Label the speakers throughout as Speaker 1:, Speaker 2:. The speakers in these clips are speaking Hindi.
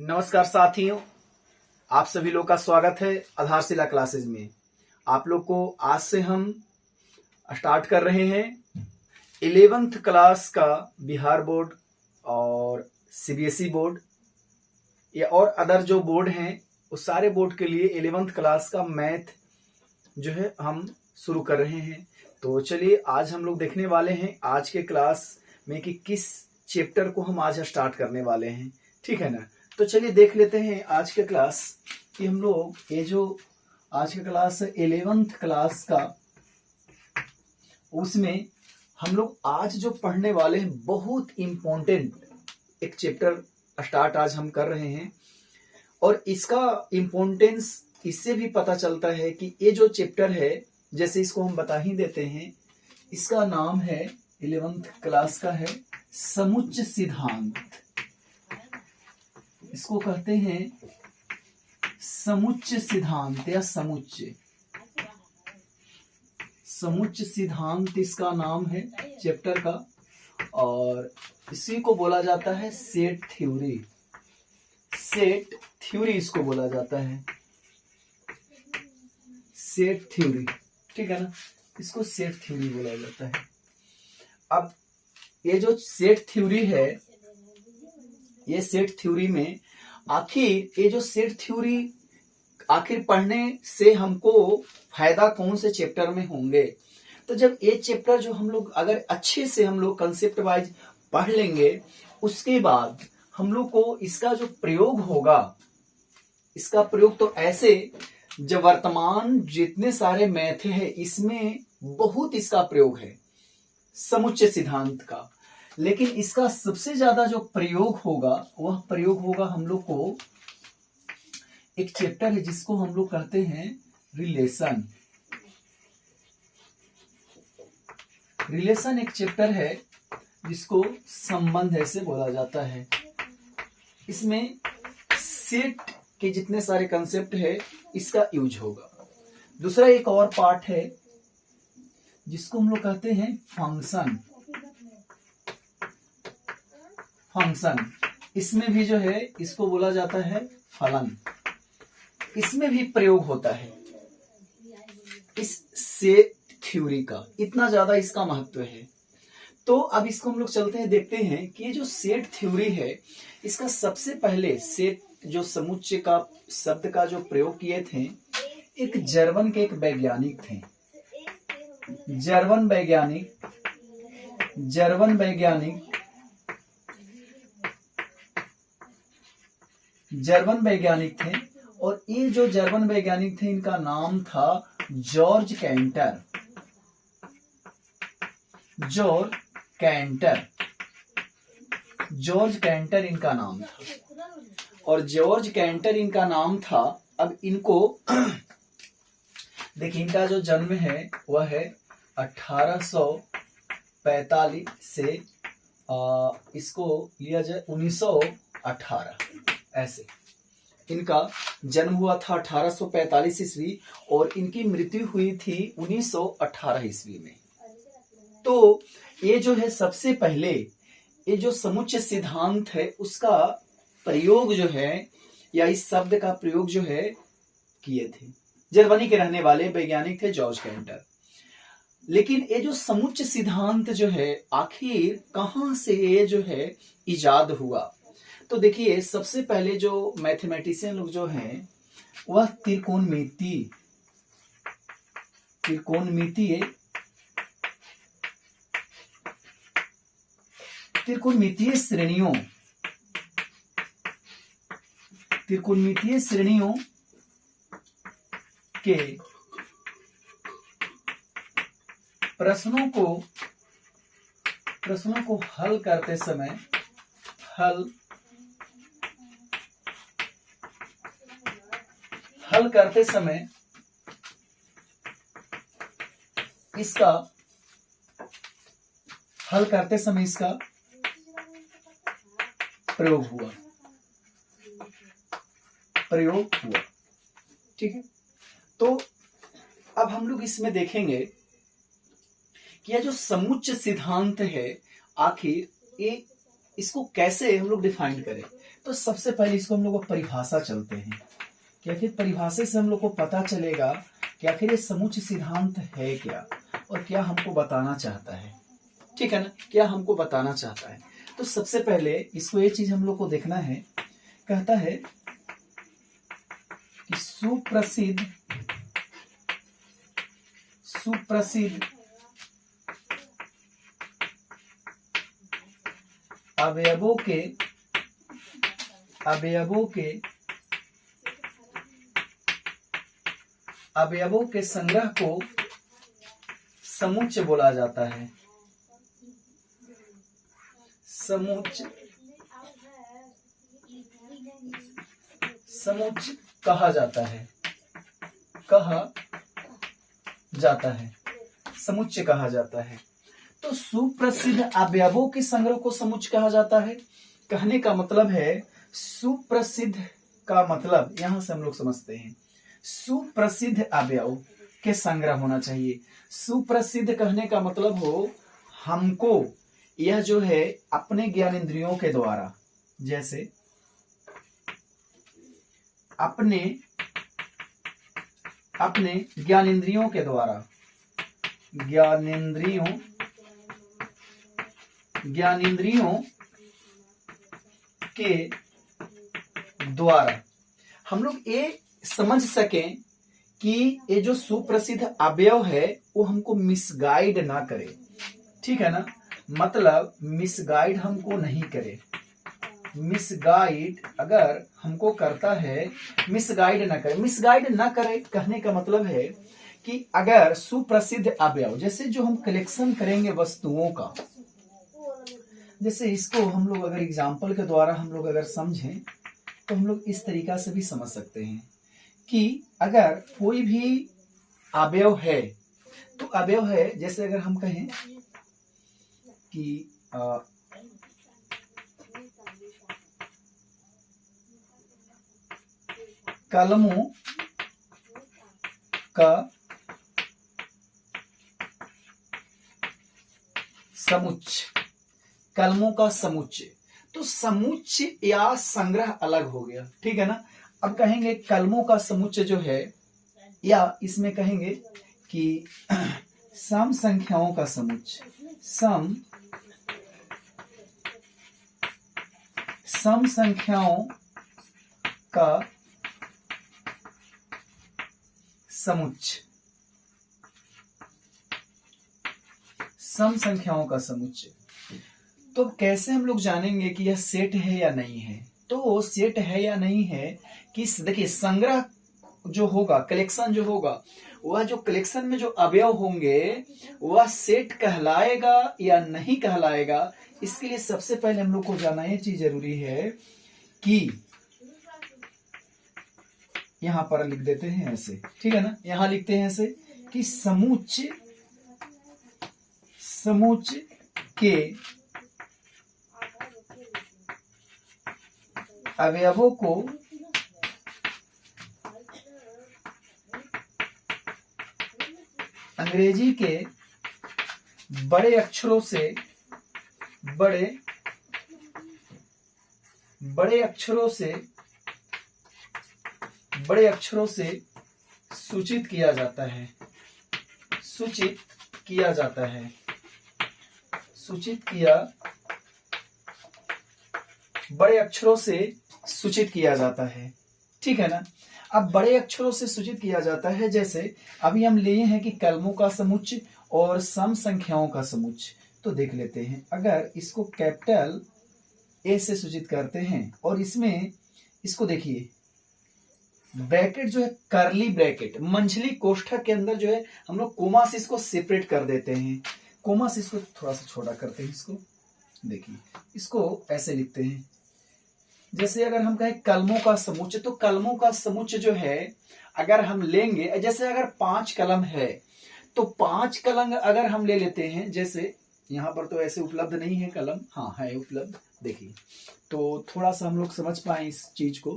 Speaker 1: नमस्कार साथियों, आप सभी लोग का स्वागत है आधारशिला क्लासेज में। आप लोग को आज से हम स्टार्ट कर रहे हैं 11th क्लास का बिहार बोर्ड और सीबीएसई बोर्ड या और अदर जो बोर्ड हैं उस सारे बोर्ड के लिए 11th क्लास का मैथ जो है हम शुरू कर रहे हैं। तो चलिए आज हम लोग देखने वाले हैं आज के क्लास में कि किस चैप्टर को हम आज स्टार्ट करने वाले हैं, ठीक है ना। तो चलिए देख लेते हैं आज के क्लास कि हम लोग ये जो आज का क्लास है 11th क्लास का, उसमें हम लोग आज जो पढ़ने वाले हैं बहुत इम्पोर्टेंट एक चैप्टर स्टार्ट आज हम कर रहे हैं। और इसका इम्पोर्टेंस इससे भी पता चलता है कि ये जो चैप्टर है, जैसे इसको हम बता ही देते हैं, इसका नाम है 11th क्लास का है समुच्चय सिद्धांत। इसको कहते हैं समुच्चय सिद्धांत या समुच्चय सिद्धांत इसका नाम है चैप्टर का। और इसी को बोला जाता है सेट थ्योरी इसको बोला जाता है सेट थ्योरी, ठीक है ना। इसको सेट थ्योरी बोला जाता है। अब ये जो सेट थ्योरी है, ये सेट थ्योरी में आखिर ये जो सेट थ्योरी आखिर पढ़ने से हमको फायदा कौन से चैप्टर में होंगे। तो जब ये चैप्टर जो हम लोग अगर अच्छे से हम लोग कंसेप्ट वाइज पढ़ लेंगे, उसके बाद हम लोग को इसका जो प्रयोग होगा, इसका प्रयोग तो ऐसे जब वर्तमान जितने सारे मैथ है इसमें बहुत इसका प्रयोग है समुच्चय सिद्धांत का। लेकिन इसका सबसे ज्यादा जो प्रयोग होगा वह प्रयोग होगा हम लोग को एक चैप्टर है जिसको हम लोग कहते हैं रिलेशन एक चैप्टर है जिसको संबंध ऐसे बोला जाता है। इसमें सेट के जितने सारे कंसेप्ट है इसका यूज होगा। दूसरा एक और पार्ट है जिसको हम लोग कहते हैं फंक्शन। इसमें भी जो है इसको बोला जाता है फलन। इसमें भी प्रयोग होता है इस सेट थ्योरी का, इतना ज्यादा इसका महत्व है। तो अब इसको हम लोग चलते हैं, देखते हैं कि ये जो सेट थ्योरी है इसका सबसे पहले सेट जो समुच्चय का शब्द का जो प्रयोग किए थे एक जर्मन के एक वैज्ञानिक थे। जर्मन वैज्ञानिक थे। और ये जो जर्मन वैज्ञानिक थे इनका नाम था जॉर्ज कैंटर इनका नाम था। और जॉर्ज कैंटर इनका नाम था। अब इनको देखिए, इनका जो जन्म है वह है 1845 से इसको लिया जाए 1918, ऐसे इनका जन्म हुआ था 1845 ईस्वी और इनकी मृत्यु हुई थी 1918 ईस्वी में। तो ये जो है सबसे पहले ये जो समुच्चय सिद्धांत है उसका प्रयोग जो है या इस शब्द का प्रयोग जो है किए थे। जर्मनी के रहने वाले वैज्ञानिक थे जॉर्ज कैंटर। लेकिन ये जो समुच्चय सिद्धांत जो है आखिर कहां से ये जो है इजाद हुआ। तो देखिए, सबसे पहले जो मैथमेटिशियन लोग जो हैं वह त्रिकोणमितीय श्रेणियों के प्रश्नों को हल करते समय इसका प्रयोग हुआ, ठीक है। तो अब हम लोग इसमें देखेंगे कि यह जो समुच्चय सिद्धांत है आखिर ये इसको कैसे हम लोग डिफाइन करें। तो सबसे पहले इसको हम लोग को परिभाषा चलते हैं कि आखिर परिभाषा से हम लोग को पता चलेगा कि आखिर ये समुच्चय सिद्धांत है क्या और क्या हमको बताना चाहता है। ठीक है ना, क्या हमको बताना चाहता है। तो सबसे पहले इसको ये चीज हम लोग को देखना है, कहता है कि सुप्रसिद्ध अवयवों के संग्रह को समुच्चय बोला जाता है। समुच्चय कहा जाता है, समुच्चय कहा जाता है। तो सुप्रसिद्ध अवयवों के संग्रह को समुच्चय कहा जाता है। कहने का मतलब है, सुप्रसिद्ध का मतलब यहां से हम लोग समझते हैं, सुप्रसिद्ध अवयव के संग्रह होना चाहिए। सुप्रसिद्ध कहने का मतलब हो, हमको यह जो है अपने ज्ञानेंद्रियों के द्वारा, जैसे अपने ज्ञानेंद्रियों के द्वारा, ज्ञानेंद्रियों के द्वारा हम लोग ये समझ सकें कि ये जो सुप्रसिद्ध अवयव है वो हमको मिसगाइड ना करे। ठीक है ना, मतलब मिसगाइड हमको नहीं करे। मिसगाइड अगर हमको करता है, मिसगाइड ना करे कहने का मतलब है कि अगर सुप्रसिद्ध अवयव, जैसे जो हम कलेक्शन करेंगे वस्तुओं का, जैसे इसको हम लोग अगर एग्जाम्पल के द्वारा हम लोग अगर समझें तो हम लोग इस तरीका से भी समझ सकते हैं कि अगर कोई भी अवयव है, तो अवयव है, जैसे अगर हम कहें कि कलमों का समुच्चय, तो समुच्चय या संग्रह अलग हो गया। ठीक है ना। अब कहेंगे कलमों का समुच्चय जो है, या इसमें कहेंगे कि सम संख्याओं का समुच्चय, सम संख्याओं का समुच्चय, सम संख्याओं का समुच्चय। तो कैसे हम लोग जानेंगे कि यह सेट है या नहीं है? तो सेट है या नहीं है कि देखिए, संग्रह जो होगा, कलेक्शन जो होगा, वह जो कलेक्शन में जो अवयव होंगे वह सेट कहलाएगा या नहीं कहलाएगा, इसके लिए सबसे पहले हम लोग को जानना ये चीज जरूरी है कि यहां पर लिख देते हैं ऐसे। ठीक है ना, यहां लिखते हैं ऐसे कि समुच्चय के अवयवों को अंग्रेजी के बड़े अक्षरों से सूचित किया जाता है, बड़े अक्षरों से सूचित किया जाता है। ठीक है ना। अब बड़े अक्षरों से सूचित किया जाता है, जैसे अभी हम लिए हैं कि कलमों का समुच्चय और सम संख्याओं का समुच्चय। तो देख लेते हैं, अगर इसको कैपिटल ए से सूचित करते हैं और इसमें इसको देखिए, ब्रैकेट जो है, करली ब्रैकेट, मंझली कोष्ठक के अंदर जो है हम लोग कोमा से इसको सेपरेट कर देते हैं। कोमा से इसको थोड़ा सा छोटा करते हैं, इसको देखिए, इसको ऐसे लिखते हैं। जैसे अगर हम कहें कलमों का समुच्चय, तो कलमों का समुच्चय जो है अगर हम लेंगे, जैसे अगर 5 कलम है तो 5 कलम अगर हम ले लेते हैं, जैसे यहाँ पर तो ऐसे उपलब्ध नहीं है कलम, हाँ है उपलब्ध, देखिए। तो थोड़ा सा हम लोग समझ पाए इस चीज को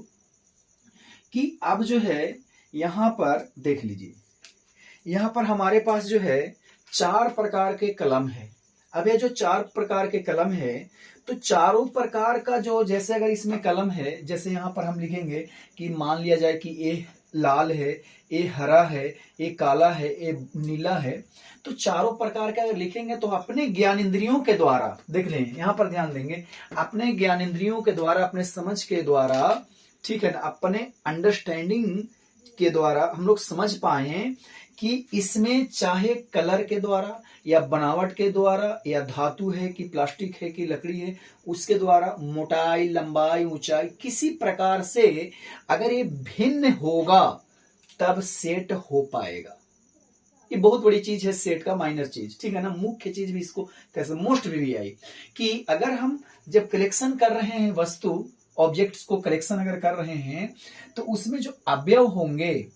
Speaker 1: कि अब जो है यहाँ पर देख लीजिए, यहाँ पर हमारे पास जो है 4 प्रकार के कलम है। अब ये जो 4 प्रकार के कलम है, तो चारों प्रकार का जो, जैसे अगर इसमें कलम है, जैसे यहाँ पर हम लिखेंगे कि मान लिया जाए कि ये लाल है, ये हरा है, ये काला है, ये नीला है, तो चारों प्रकार का अगर लिखेंगे तो अपने ज्ञान इंद्रियों के द्वारा, देख लें यहाँ पर ध्यान देंगे, अपने ज्ञान इंद्रियों के द्वारा, अपने समझ के द्वारा, ठीक है ना, अपने अंडरस्टैंडिंग के द्वारा हम लोग समझ पाए कि इसमें चाहे कलर के द्वारा या बनावट के द्वारा या धातु है कि प्लास्टिक है कि लकड़ी है, उसके द्वारा मोटाई, लंबाई, ऊंचाई, किसी प्रकार से अगर ये भिन्न होगा तब सेट हो पाएगा। ये बहुत बड़ी चीज है सेट का, माइनर चीज, ठीक है ना। मुख्य चीज भी इसको कैसे मोस्ट भी आई कि अगर हम जब कलेक्शन कर रहे हैं वस्तु, ऑब्जेक्ट्स को कलेक्शन अगर कर रहे हैं, तो उसमें जो अवयव होंगे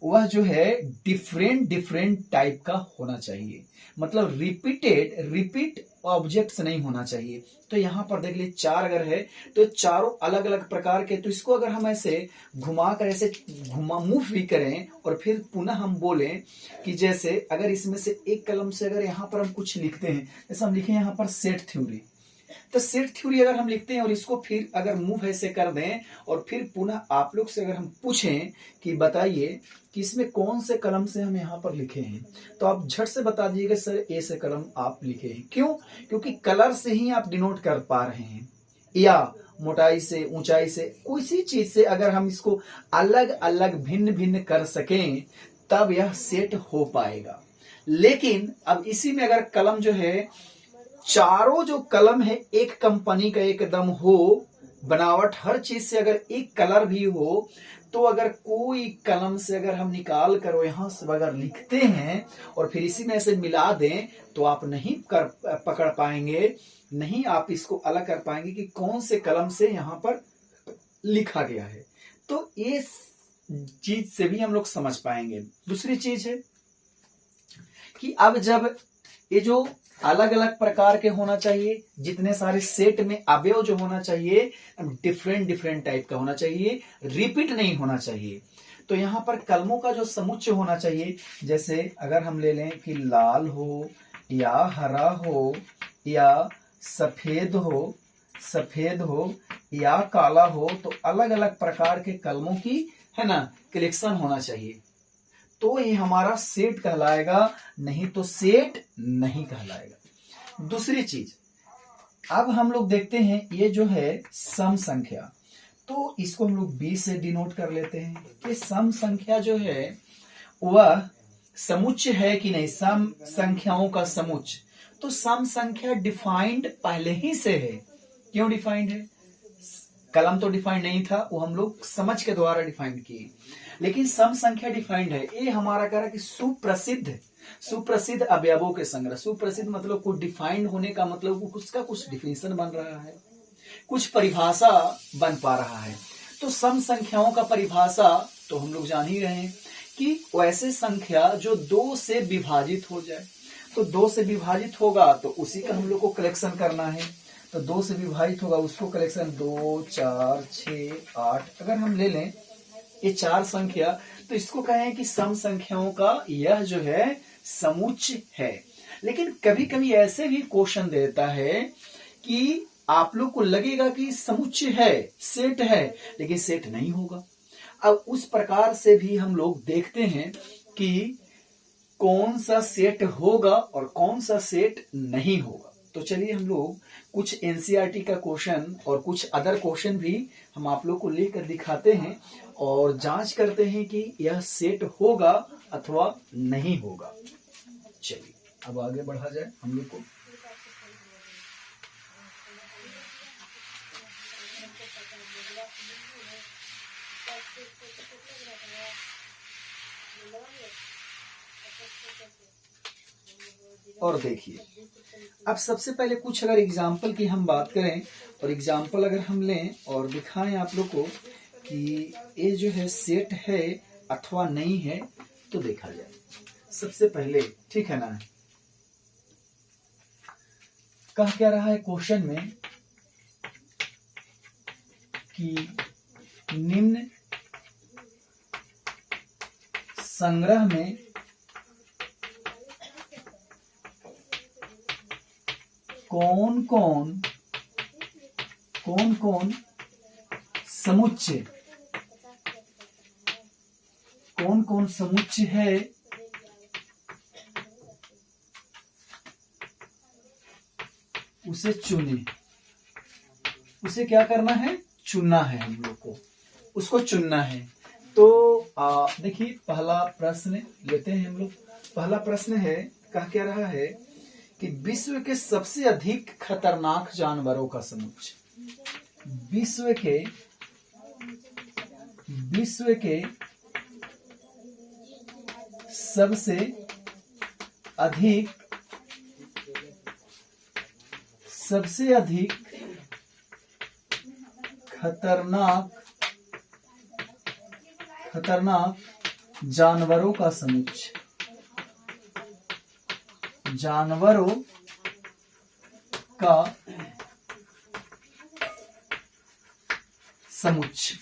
Speaker 1: वह जो है डिफरेंट टाइप का होना चाहिए, मतलब रिपीट ऑब्जेक्ट्स नहीं होना चाहिए। तो यहाँ पर देख लीजिए 4 अगर है तो चारों अलग अलग प्रकार के, तो इसको अगर हम ऐसे घुमा कर ऐसे मूव भी करें और फिर पुनः हम बोलें कि जैसे अगर इसमें से एक कलम से अगर यहाँ पर हम कुछ लिखते हैं, जैसे हम लिखे यहाँ पर सेट थ्योरी, तो सेट थ्योरी अगर हम लिखते हैं और इसको फिर अगर मूव ऐसे कर दें और फिर पुनः आप लोग से अगर हम पूछें कि बताइए कि इसमें कौन से कलम से हम यहाँ पर लिखे हैं, तो आप झट से बता दीजिएगा सर ए से कलम आप लिखे हैं। क्यों? क्योंकि कलर से ही आप डिनोट कर पा रहे हैं, या मोटाई से, ऊंचाई से, किसी चीज से अगर हम इसको अलग अलग भिन्न भिन्न कर सकें तब यह सेट हो पाएगा। लेकिन अब इसी में अगर कलम जो है, चारों जो कलम है एक कंपनी का एकदम हो, बनावट हर चीज से अगर एक कलर भी हो, तो अगर कोई कलम से अगर हम निकाल कर यहां से अगर लिखते हैं और फिर इसी में से मिला दें तो आप नहीं पकड़ पाएंगे, नहीं आप इसको अलग कर पाएंगे कि कौन से कलम से यहां पर लिखा गया है। तो इस चीज से भी हम लोग समझ पाएंगे। दूसरी चीज है कि अब जब ये जो अलग अलग प्रकार के होना चाहिए, जितने सारे सेट में अवयव जो होना चाहिए डिफरेंट टाइप का होना चाहिए, रिपीट नहीं होना चाहिए। तो यहां पर कलमों का जो समुच्चय होना चाहिए, जैसे अगर हम ले लें कि लाल हो या हरा हो या सफेद हो या काला हो, तो अलग अलग प्रकार के कलमों की है ना कलेक्शन होना चाहिए, तो ये हमारा सेट कहलाएगा, नहीं तो सेट नहीं कहलाएगा। दूसरी चीज, अब हम लोग देखते हैं ये जो है सम संख्या, तो इसको हम लोग 20 से डिनोट कर लेते हैं कि सम संख्या जो है वह समुच्चय है कि नहीं, सम संख्याओं का समुच्चय। तो सम संख्या डिफाइंड पहले ही से है। क्यों डिफाइंड है? कलम तो डिफाइंड नहीं था, वो हम लोग समझ के द्वारा डिफाइंड किए, लेकिन सम संख्या डिफाइंड है। ये हमारा कह रहा है कि सुप्रसिद्ध अवयवों के संग्रह। सुप्रसिद्ध मतलब कुछ डिफाइंड होने का मतलब उसका कुछ डिफिनेशन बन रहा है, कुछ परिभाषा बन पा रहा है। तो सम संख्याओं का परिभाषा तो हम लोग जान ही रहे हैं कि वैसे संख्या जो 2 से विभाजित हो जाए, तो 2 से विभाजित होगा तो उसी का हम लोग को कलेक्शन करना है। तो 2 से विभाजित होगा उसको कलेक्शन 2, 4, 6, 8 अगर हम ले लें ये 4 संख्या, तो इसको कहें कि सम संख्याओं का यह जो है समुच्चय है। लेकिन कभी कभी ऐसे भी क्वेश्चन देता है कि आप लोग को लगेगा कि समुच्चय है, सेट है, लेकिन सेट नहीं होगा। अब उस प्रकार से भी हम लोग देखते हैं कि कौन सा सेट होगा और कौन सा सेट नहीं होगा। तो चलिए हम लोग कुछ एनसीईआरटी का क्वेश्चन और कुछ अदर क्वेश्चन भी हम आप लोग को लेकर दिखाते हैं और जांच करते हैं कि यह सेट होगा अथवा नहीं होगा। चलिए अब आगे बढ़ा जाए हम लोग को। और देखिए, अब सबसे पहले कुछ अगर एग्जाम्पल की हम बात करें और एग्जाम्पल अगर हम लें और दिखाएं आप लोग को कि ये जो है सेट है अथवा नहीं है, तो देखा जाए। सबसे पहले, ठीक है ना, कह क्या रहा है क्वेश्चन में कि निम्न संग्रह में कौन कौन समुच्चय, कौन कौन समुच्चय है उसे चुने। उसे क्या करना है? चुनना है, हम लोग को उसको चुनना है। तो देखिए पहला प्रश्न लेते हैं हम लोग। पहला प्रश्न है, क्या रहा है कि विश्व के सबसे अधिक खतरनाक जानवरों का समुच्चय। विश्व के सबसे अधिक खतरनाक जानवरों का समुच्चय। जानवरों का समुच्चय।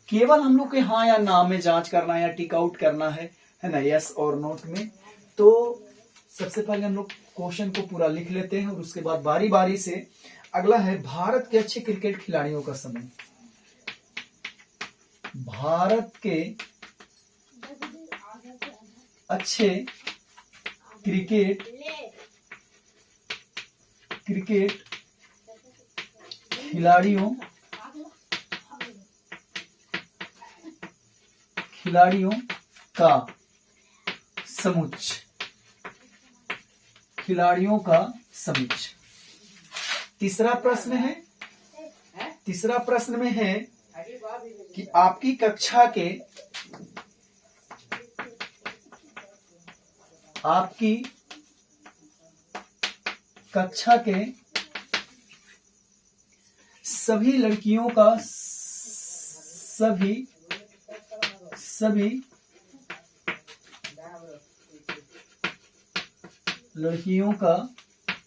Speaker 1: केवल हम लोग के हाँ या ना में जांच करना है या टिक आउट करना है ना, यस और नोट में। तो सबसे पहले हम लोग क्वेश्चन को पूरा लिख लेते हैं और उसके बाद बारी बारी से अगला है भारत के अच्छे क्रिकेट खिलाड़ियों का समूह। भारत के अच्छे क्रिकेट खिलाड़ियों का समुच्चय। खिलाड़ियों का समुच्चय। तीसरा प्रश्न में है कि आपकी कक्षा के सभी लड़कियों का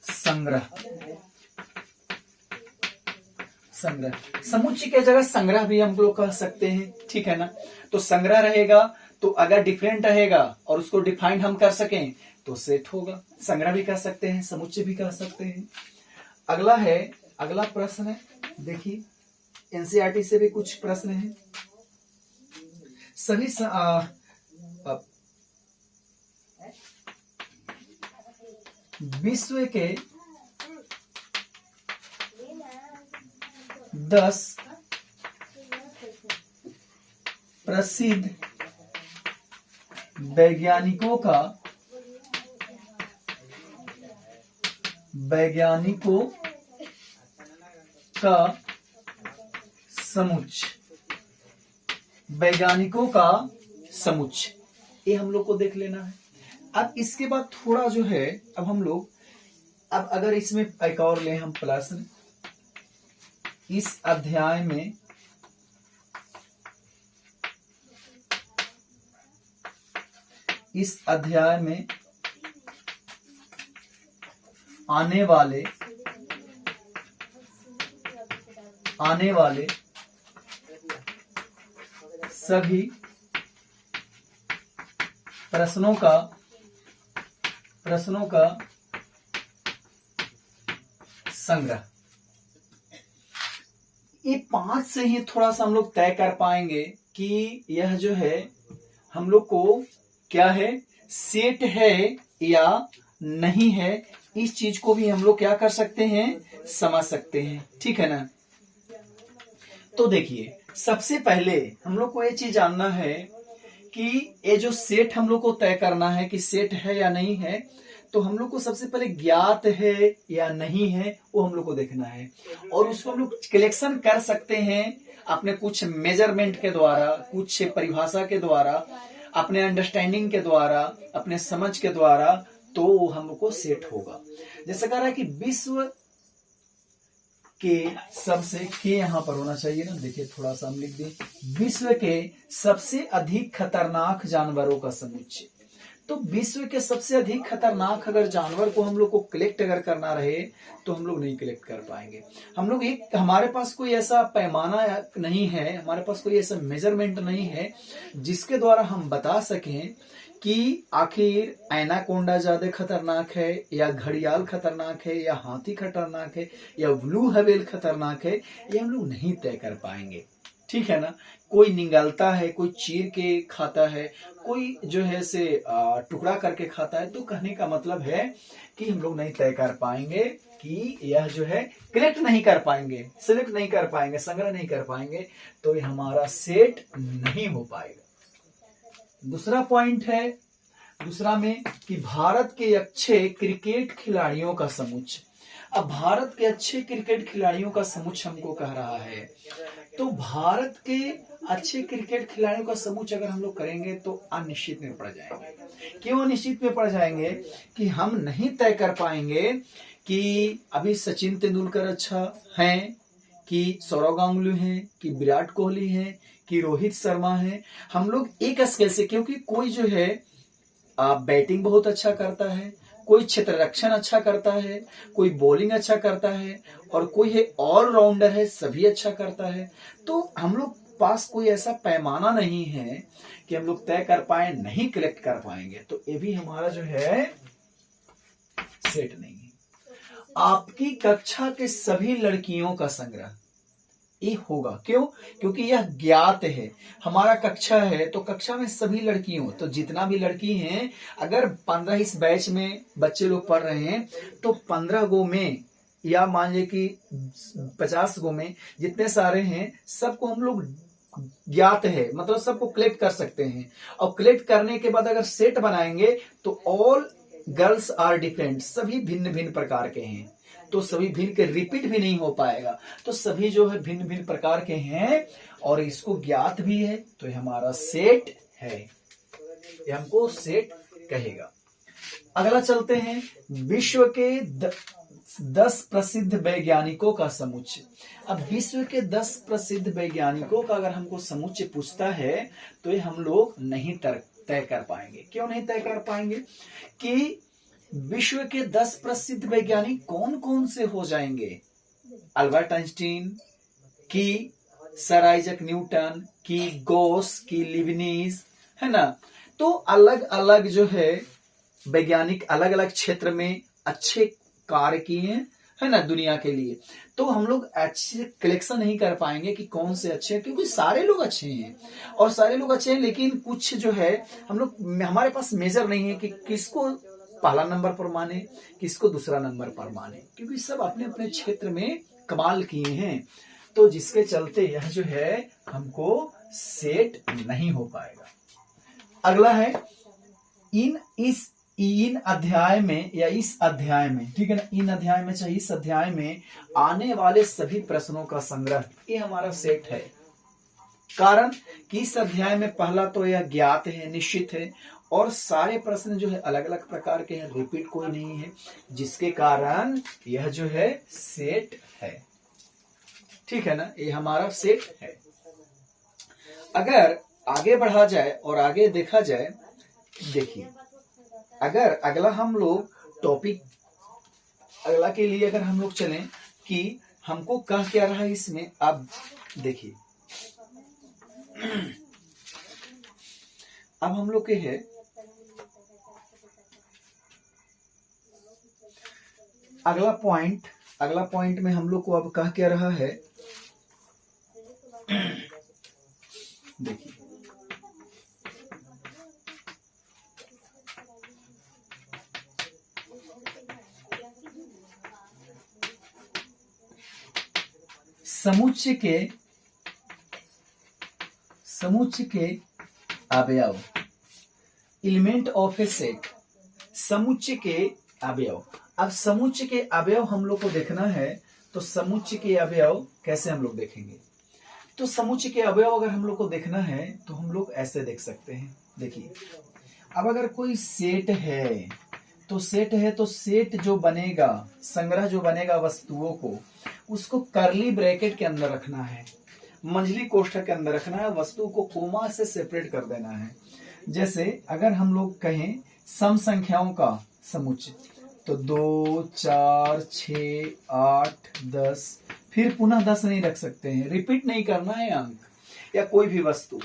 Speaker 1: संग्रह। समुच्चय की जगह संग्रह भी हम लोग कह सकते हैं, ठीक है ना। तो संग्रह रहेगा, तो अगर डिफरेंट रहेगा और उसको डिफाइंड हम कर सकें तो सेट होगा। संग्रह भी कह सकते हैं, समुच्चय भी कह सकते हैं। अगला प्रश्न है, देखिए एनसीईआरटी से भी कुछ प्रश्न है। सभी विश्व के 10 प्रसिद्ध वैज्ञानिकों का समुच्चय। ये हम लोग को देख लेना है। अब इसके बाद थोड़ा जो है, अब हम लोग अगर इसमें एक और ले हम प्रश्न, इस अध्याय में आने वाले सभी प्रश्नों का संग्रह। ये 5 से ही थोड़ा सा हम लोग तय कर पाएंगे कि यह जो है हम लोग को क्या है, सेट है या नहीं है। इस चीज को भी हम लोग क्या कर सकते हैं, समझ सकते हैं, ठीक है ना। तो देखिए सबसे पहले हम लोग को ये चीज जानना है कि ये जो सेट हम लोग को तय करना है कि सेट है या नहीं है, तो हम लोग को सबसे पहले ज्ञात है या नहीं है वो हम लोग को देखना है। और उसको हम लोग कलेक्शन कर सकते हैं अपने कुछ मेजरमेंट के द्वारा, कुछ परिभाषा के द्वारा, अपने अंडरस्टैंडिंग के द्वारा, अपने समझ के द्वारा, तो वो हम लोग को सेट होगा। जैसे कह रहा है कि विश्व के सबसे, के यहां पर होना चाहिए ना, देखिए थोड़ा सा हम लिख दें, विश्व के सबसे अधिक खतरनाक जानवरों का समुच्चय। तो विश्व के सबसे अधिक खतरनाक अगर जानवर को हम लोग को कलेक्ट अगर करना रहे तो हम लोग नहीं कलेक्ट कर पाएंगे। हम लोग हमारे पास कोई ऐसा पैमाना नहीं है, हमारे पास कोई ऐसा मेजरमेंट नहीं है जिसके द्वारा हम बता सकें कि आखिर एनाकोंडा ज्यादा खतरनाक है या घड़ियाल खतरनाक है या हाथी खतरनाक है या ब्लू व्हेल खतरनाक है, ये हम लोग नहीं तय कर पाएंगे। ठीक है ना। कोई निगलता है, कोई चीर के खाता है, कोई जो है से टुकड़ा करके खाता है। तो कहने का मतलब है कि हम लोग नहीं तय कर पाएंगे कि यह जो है कलेक्ट नहीं कर पाएंगे, सिलेक्ट नहीं कर पाएंगे, संग्रह नहीं कर पाएंगे, तो ये हमारा सेट नहीं हो पाएगा। दूसरा पॉइंट है, दूसरा में कि भारत के अच्छे क्रिकेट खिलाड़ियों का समुच्चय। अब भारत के अच्छे क्रिकेट खिलाड़ियों का समुच्चय हमको कह रहा है, तो भारत के अच्छे क्रिकेट खिलाड़ियों का समुच्चय अगर हम लोग करेंगे तो अनिश्चित में पड़ जाएंगे। क्यों अनिश्चित में पड़ जाएंगे? कि हम नहीं तय कर पाएंगे कि अभी सचिन तेंदुलकर अच्छा है, कि सौरव गांगुली है, कि विराट कोहली है, कि रोहित शर्मा है। हम लोग एक स्केल से, क्योंकि कोई जो है बैटिंग बहुत अच्छा करता है, कोई क्षेत्र रक्षण अच्छा करता है, कोई बॉलिंग अच्छा करता है, और कोई है ऑलराउंडर है, सभी अच्छा करता है। तो हम लोग पास कोई ऐसा पैमाना नहीं है कि हम लोग तय कर पाए, नहीं कलेक्ट कर पाएंगे। तो ये भी हमारा जो है सेट नहीं है। आपकी कक्षा के सभी लड़कियों का संग्रह ये होगा। क्यों? क्योंकि यह ज्ञात है। हमारा कक्षा है तो कक्षा में सभी लड़कियों, तो जितना भी लड़की हैं, अगर 15 इस बैच में बच्चे लोग पढ़ रहे हैं तो 15 गो में या मान लीजिए कि 50 गो में जितने सारे हैं सबको हम लोग ज्ञात है, मतलब सबको कलेक्ट कर सकते हैं। और कलेक्ट करने के बाद अगर सेट बनाएंगे तो ऑल गर्ल्स आर डिफरेंट, सभी भिन्न भिन्न प्रकार के हैं। तो सभी भिन्न के रिपीट भी नहीं हो पाएगा, तो सभी जो है भिन्न भिन्न प्रकार के हैं और इसको ज्ञात भी है, तो ये हमारा सेट है, ये हमको सेट कहेगा। अगला चलते हैं, विश्व के 10 प्रसिद्ध वैज्ञानिकों का समुच्चय। अब विश्व के 10 प्रसिद्ध वैज्ञानिकों का अगर हमको समुच्चय पूछता है तो ये हम लोग नहीं तय कर पाएंगे। क्यों नहीं तय कर पाएंगे? कि विश्व के 10 प्रसिद्ध वैज्ञानिक कौन कौन से हो जाएंगे? अल्बर्ट आइंस्टीन, की सर आइजक न्यूटन, की गॉस, की लिबनीज, है ना। तो अलग अलग जो है वैज्ञानिक अलग अलग क्षेत्र में अच्छे कार्य किए हैं, है ना, दुनिया के लिए। तो हम लोग अच्छे कलेक्शन नहीं कर पाएंगे कि कौन से अच्छे हैं, क्योंकि सारे लोग अच्छे हैं और सारे लोग अच्छे हैं, लेकिन कुछ जो है हम लोग, हमारे पास मेजर नहीं है कि किसको पहला नंबर पर माने, किसको दूसरा नंबर पर माने, क्योंकि सब अपने अपने क्षेत्र में कमाल किए हैं। तो जिसके चलते यह जो है हमको सेट नहीं हो पाएगा। अगला है, इन अध्याय में या इस अध्याय में, ठीक है ना, इन अध्याय में चाहे इस अध्याय में आने वाले सभी प्रश्नों का संग्रह, ये हमारा सेट है। कारण कि इस अध्याय में पहला तो यह ज्ञात है, निश्चित है, और सारे प्रश्न जो है अलग अलग प्रकार के हैं, रिपीट कोई नहीं है, जिसके कारण यह जो है सेट है। ठीक है ना, ये हमारा सेट है। अगर आगे बढ़ा जाए और आगे देखा जाए, देखिए अगर अगला हम लोग टॉपिक अगला के लिए अगर हम लोग चलें कि हमको कह क्या रहा है इसमें, अब देखिए अब हम लोग के है अगला पॉइंट में हम लोग को अब कह क्या रहा है, देखिए समुच्चय के अवयव, एलिमेंट ऑफ ए सेट, समुच्चय के अवयव। अब समुच्चय के अवयव हम लोग को देखना है, तो समुच्चय के अवयव कैसे हम लोग देखेंगे? तो समुच्चय के अवयव अगर हम लोग को देखना है तो हम लोग ऐसे देख सकते हैं। देखिए अब अगर कोई सेट है तो सेट जो बनेगा, संग्रह जो बनेगा वस्तुओं को, उसको कर्ली ब्रैकेट के अंदर रखना है, मंझली कोष्ठक के अंदर रखना है, वस्तु को कोमा से सेपरेट कर देना है। जैसे अगर हम लोग कहें सम संख्याओं का समुच्चय। तो 2, 4, 6, 8, 10, फिर पुनः 10 नहीं रख सकते हैं, रिपीट नहीं करना है अंक या कोई भी वस्तु।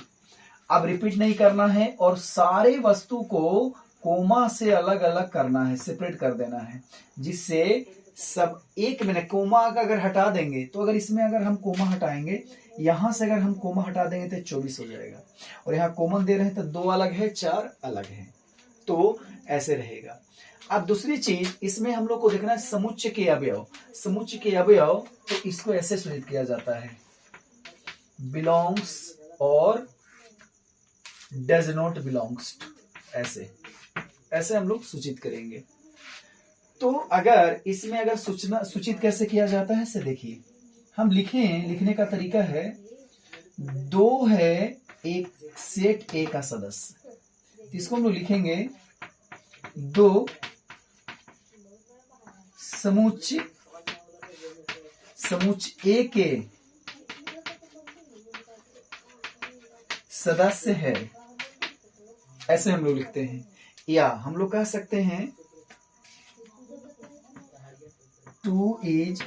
Speaker 1: अब रिपीट नहीं करना है और सारे वस्तु को कोमा से अलग अलग करना है, सेपरेट कर देना है, जिससे सब एक मिनट कोमा का अगर हटा देंगे तो अगर इसमें अगर हम कोमा हटाएंगे, यहां से अगर हम कोमा हटा देंगे तो 24 हो जाएगा, और यहाँ कॉमन दे रहे हैं तो 2 अलग है 4 अलग है, तो ऐसे रहेगा। अब दूसरी चीज इसमें हम लोग को देखना है समुच्चय के अवयव। समुच्चय के अवयव तो इसको ऐसे सूचित किया जाता है, बिलोंग्स और डज नॉट बिलोंग्स, ऐसे ऐसे हम लोग सूचित करेंगे। तो अगर इसमें अगर सूचित कैसे किया जाता है से देखिए, हम लिखने का तरीका है, 2 है एक सेट ए का सदस्य, इसको हम लोग लिखेंगे 2 समुच्चय ए के सदस्य है, ऐसे हम लोग लिखते हैं। या हम लोग कह सकते हैं 2 इज,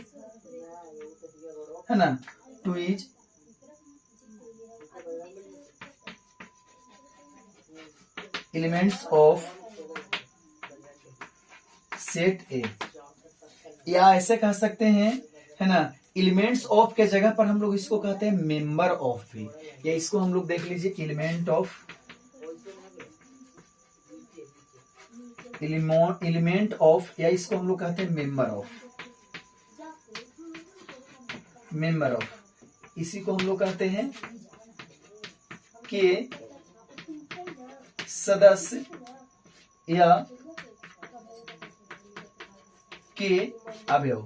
Speaker 1: है ना, 2 इज एलिमेंट्स ऑफ सेट ए, या ऐसे कह सकते हैं, है ना, एलिमेंट्स ऑफ के जगह पर हम लोग इसको कहते हैं मेंबर ऑफ भी, या इसको हम लोग देख लीजिए एलिमेंट ऑफ, या इसको हम लोग कहते हैं मेंबर ऑफ, इसी को हम लोग कहते हैं के सदस्य या के अवयव,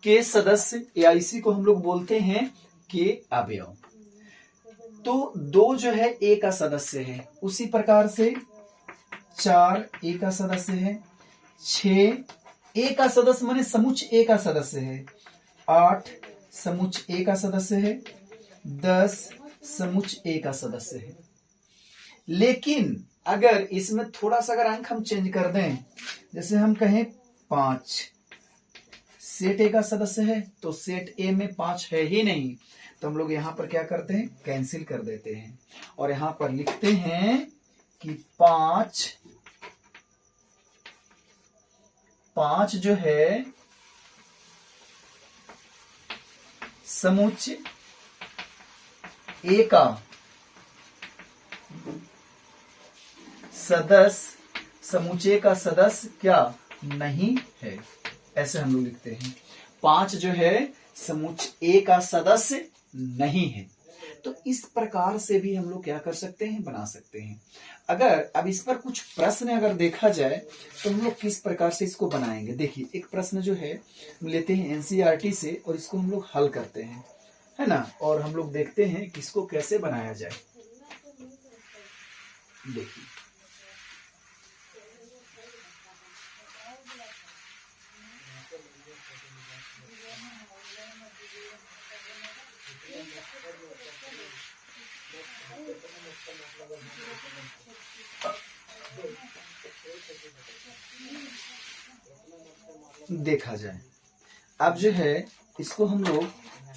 Speaker 1: के सदस्य, या इसी को हम लोग बोलते हैं के अवयव। तो 2 जो है ए का सदस्य है, उसी प्रकार से 4 ए का सदस्य है, 6 ए का सदस्य माने समुच्चय ए का सदस्य है, 8 समुच्चय ए का सदस्य है, 10 समुच्चय ए का सदस्य है। लेकिन अगर इसमें थोड़ा सा अगर अंक हम चेंज कर दें, जैसे हम कहें 5 सेट ए का सदस्य है, तो सेट ए में 5 है ही नहीं, तो हम लोग यहां पर क्या करते हैं, कैंसिल कर देते हैं और यहां पर लिखते हैं कि 5 जो है समुच्चय ए का सदस्य, समुच्चय का सदस्य क्या नहीं है, ऐसे हम लोग लिखते हैं। 5 जो है समुच्चय ए का सदस्य नहीं है। तो इस प्रकार से भी हम लोग क्या कर सकते हैं, बना सकते हैं। अगर अब इस पर कुछ प्रश्न अगर देखा जाए तो हम लोग किस प्रकार से इसको बनाएंगे, देखिए एक प्रश्न जो है हम लेते हैं एनसीईआरटी से और इसको हम लोग हल करते हैं, है ना, और हम लोग देखते हैं कि इसको कैसे बनाया जाए। देखिए देखा जाए, अब जो है इसको हम लोग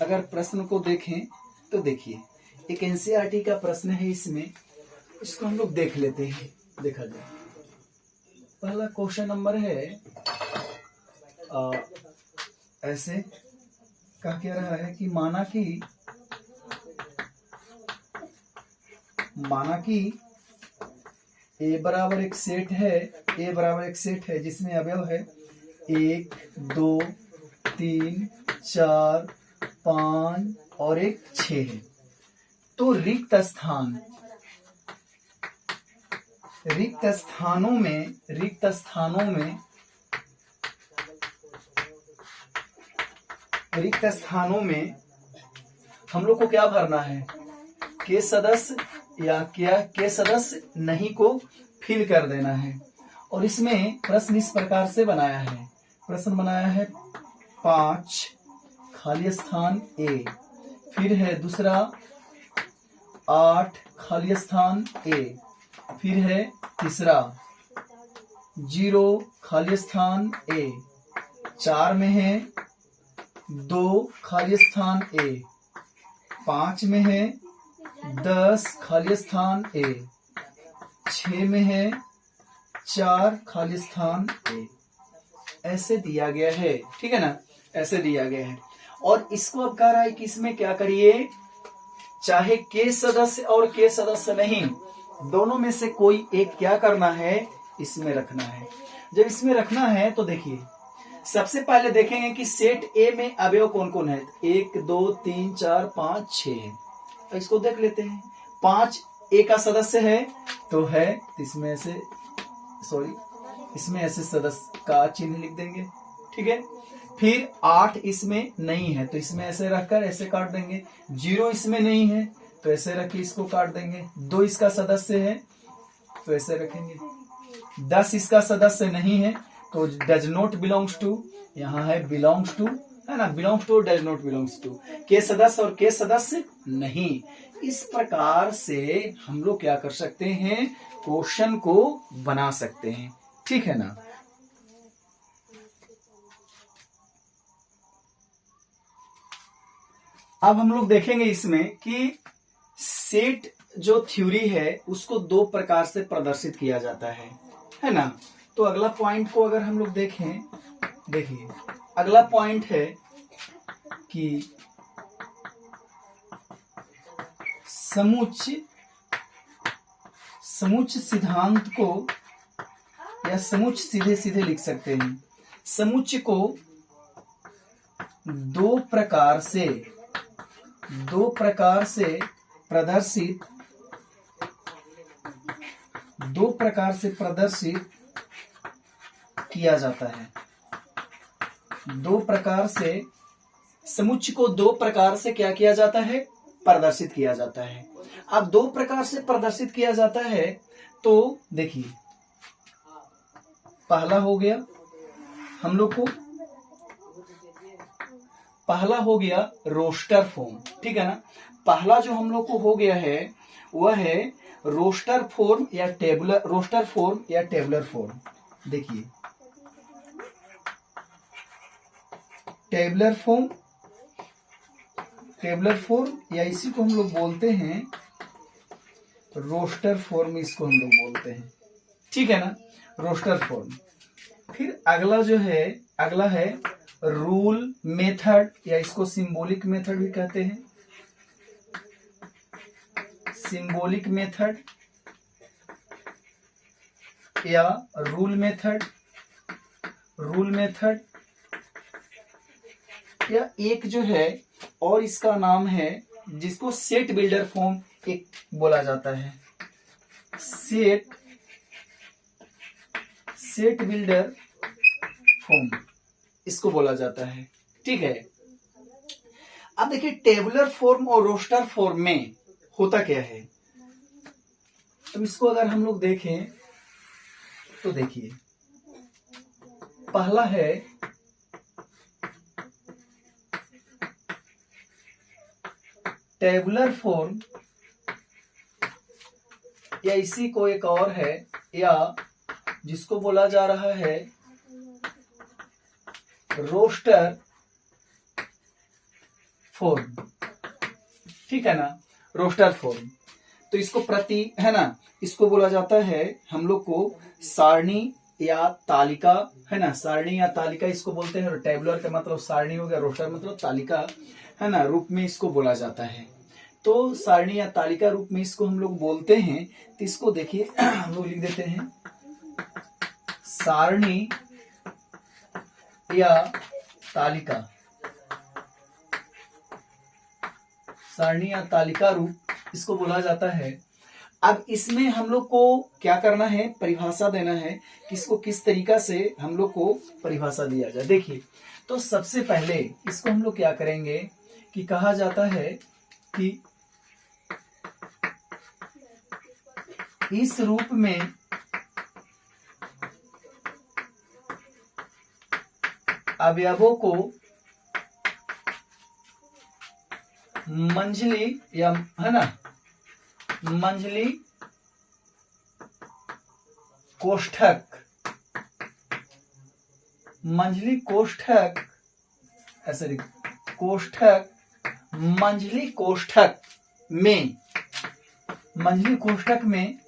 Speaker 1: अगर प्रश्न को देखें तो देखिए एक एनसीईआरटी का प्रश्न है, इसमें इसको हम लोग देख लेते हैं। देखा जाए पहला क्वेश्चन नंबर है ऐसे कहा क्या रहा है कि माना कि ए बराबर एक सेट है, जिसमें अवयव है 1, 2, 3, 4, 5 और एक 6 है। तो रिक्त स्थानों में हम लोग को क्या भरना है, के सदस्य या के सदस्य नहीं को फिल कर देना है। और इसमें प्रश्न इस प्रकार से बनाया है 5 खाली स्थान ए, फिर है दूसरा 8 खाली स्थान ए, फिर है तीसरा 0 खाली स्थान ए, 4 में है 2 खाली स्थान ए, 5 में है 10 खाली स्थान ए, 6 में है 4 खाली स्थान ए। ऐसे दिया गया है, ठीक है ना, ऐसे दिया गया है। और इसको अब कह रहा है कि इसमें क्या करिए, चाहे के सदस्य और के सदस्य नहीं, दोनों में से कोई एक क्या करना है, इसमें रखना है। जब इसमें रखना है तो देखिए, सबसे पहले देखेंगे कि सेट ए में अवयव कौन कौन है। 1 2 3 4 5 6, तो इसको देख लेते हैं। 5 ए का सदस्य है तो है, इसमें ऐसे इसमें ऐसे सदस्य का चिन्ह लिख देंगे, ठीक है। फिर 8 इसमें नहीं है तो इसमें ऐसे रखकर ऐसे काट देंगे। 0 इसमें नहीं है तो ऐसे रख के इसको काट देंगे। 2 इसका सदस्य है तो ऐसे रखेंगे। 10 इसका सदस्य नहीं है तो डज नॉट बिलोंग्स टू, यहाँ है बिलोंग्स टू, है ना, belongs to does not belongs to, के सदस्य और के सदस्य नहीं। इस प्रकार से हम लोग क्या कर सकते हैं, क्वेश्चन को बना सकते हैं, ठीक है ना। अब हम लोग देखेंगे इसमें कि सेट जो थ्योरी है उसको 2 प्रकार से प्रदर्शित किया जाता है ना। तो अगला पॉइंट को अगर हम लोग देखें, देखिए अगला पॉइंट है कि समुच्चय सिद्धांत को, या समुच्चय सीधे सीधे लिख सकते हैं, समुच्चय को 2 प्रकार से प्रदर्शित किया जाता है। 2 प्रकार से समुच्चय को 2 प्रकार से क्या किया जाता है, प्रदर्शित किया जाता है। अब 2 प्रकार से प्रदर्शित किया जाता है तो देखिए, पहला हो गया हम लोग को, पहला हो गया रोस्टर फॉर्म, ठीक है ना। पहला जो हम लोग को हो गया है वह है रोस्टर फॉर्म या टेबुलर फॉर्म। देखिए टेबुलर फॉर्म या इसी को हम लोग बोलते हैं रोस्टर फॉर्म, इसको हम लोग बोलते हैं, ठीक है ना, रोस्टर फॉर्म। फिर अगला है रूल मेथड, या इसको सिंबॉलिक मेथड भी कहते हैं, सिंबॉलिक मेथड या रूल मेथड या एक जो है और इसका नाम है जिसको सेट बिल्डर फॉर्म एक बोला जाता है, सेट बिल्डर फॉर्म इसको बोला जाता है, ठीक है। अब देखिए टेबुलर फॉर्म और रोस्टर फॉर्म में होता क्या है। तो इसको अगर हम लोग देखें तो देखिए, पहला है टेबुलर फॉर्म, या इसी को एक और है, या जिसको बोला जा रहा है रोस्टर फॉर्म, ठीक है ना, रोस्टर फॉर्म। तो इसको प्रति, है ना, इसको बोला जाता है हम लोग को सारणी या तालिका, है ना, सारणी या तालिका इसको बोलते हैं। टेबुलर का मतलब सारणी हो गया, रोस्टर मतलब तालिका, है ना, रूप में इसको बोला जाता है। तो सारणी या तालिका रूप में इसको हम लोग बोलते हैं। तो इसको देखिए हम लोग लिख देते हैं सारणी या तालिका, सारणी या तालिका रूप इसको बोला जाता है। अब इसमें हम लोग को क्या करना है, परिभाषा देना है कि इसको किस तरीका से हम लोग को परिभाषा दिया जाए। देखिए, तो सबसे पहले इसको हम लोग क्या करेंगे कि कहा जाता है कि इस रूप में अवयवों को मंझली, या है ना, मंझली कोष्ठक मंझली कोष्ठक, ऐसे लिख, कोष्ठक, मंझली कोष्ठक में, मंझली कोष्ठक में